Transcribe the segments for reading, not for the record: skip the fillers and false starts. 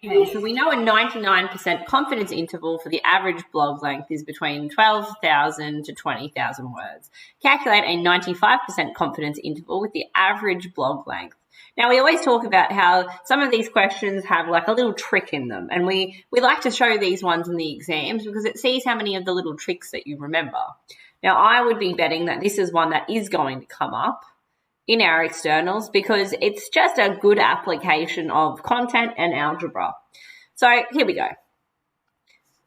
Okay, so we know a 99% confidence interval for the average blog length is between 12,000 to 20,000 words. Calculate a 95% confidence interval with the average blog length. Now, we always talk about how some of these questions have like a little trick in them, and we like to show these ones in the exams because it sees how many of the little tricks that you remember. Now, I would be betting that this is one that is going to come up in our externals because it's just a good application of content and algebra. So here we go.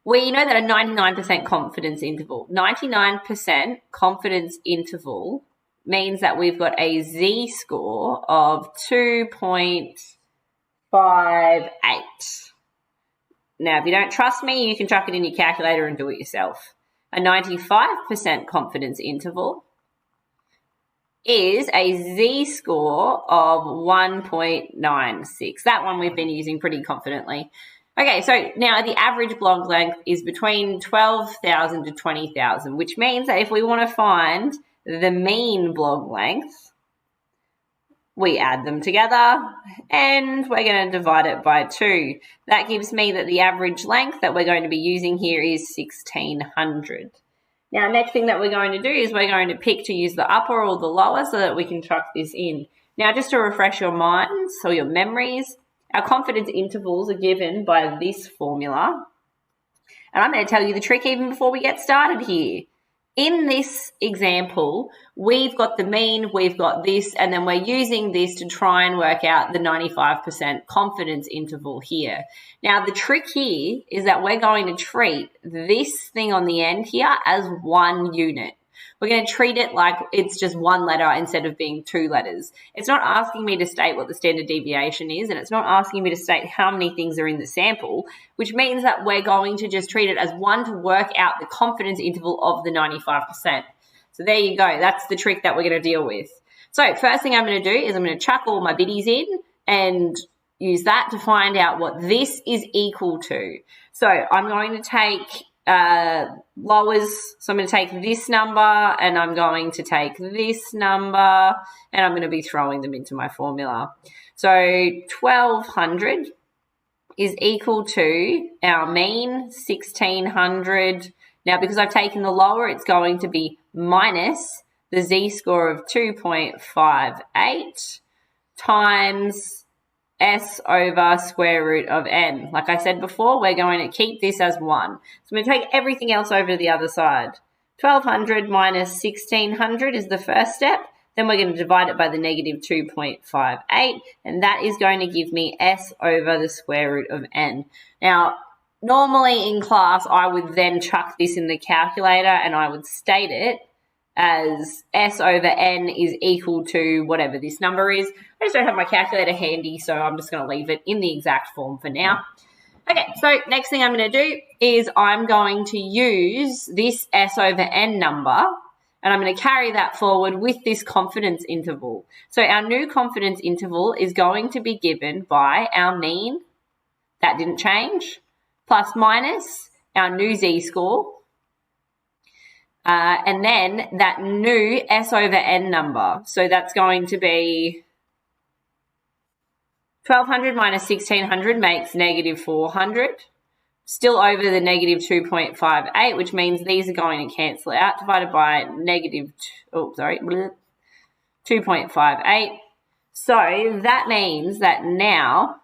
We know that a 99% confidence interval. 99% confidence interval means that we've got a z-score of 2.58. Now, if you don't trust me, you can chuck it in your calculator and do it yourself. A 95% confidence interval is a z-score of 1.96. That one we've been using pretty confidently. Okay, so now the average blog length is between 12,000 to 20,000, which means that if we want to find the mean blog length, we add them together and we're going to divide it by 2. That gives me that the average length that we're going to be using here is 1,600. Now, next thing that we're going to do is we're going to pick to use the upper or the lower so that we can chuck this in. Now, just to refresh your minds or your memories, our confidence intervals are given by this formula. And I'm going to tell you the trick even before we get started here. In this example, we've got the mean, we've got this, and then we're using this to try and work out the 95% confidence interval here. Now, the trick here is that we're going to treat this thing on the end here as one unit. We're going to treat it like it's just one letter instead of being 2 letters. It's not asking me to state what the standard deviation is, and it's not asking me to state how many things are in the sample, which means that we're going to just treat it as one to work out the confidence interval of the 95%. So there you go. That's the trick that we're going to deal with. So first thing I'm going to do is I'm going to chuck all my biddies in and use that to find out what this is equal to. So I'm going to take lowers, so I'm going to take this number and I'm going to take this number and I'm going to be throwing them into my formula. So 1,200 is equal to our mean, 1,600. Now, because I've taken the lower, it's going to be minus the z-score of 2.58 times s over square root of n. Like I said before, we're going to keep this as 1. So I'm going to take everything else over to the other side. 1,200 minus 1,600 is the first step. Then we're going to divide it by the negative 2.58, and that is going to give me s over the square root of n. Now, normally in class, I would then chuck this in the calculator and I would state it as s over n is equal to whatever this number is. I just don't have my calculator handy, so I'm just going to leave it in the exact form for now. Okay, so next thing I'm going to do is I'm going to use this s over n number, and I'm going to carry that forward with this confidence interval. So our new confidence interval is going to be given by our mean, that didn't change, plus minus our new z-score, and then that new s over n number. So that's going to be 1,200 minus 1,600 makes negative 400. Still over the negative 2.58, which means these are going to cancel out, divided by negative 2.58. So that means that now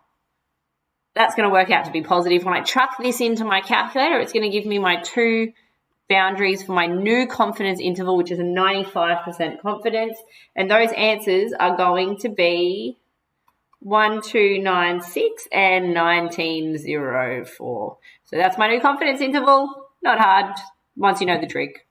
that's going to work out to be positive. When I chuck this into my calculator, it's going to give me my 2 boundaries for my new confidence interval, which is a 95% confidence. And those answers are going to be 1296 and 1904. So that's my new confidence interval. Not hard once you know the trick.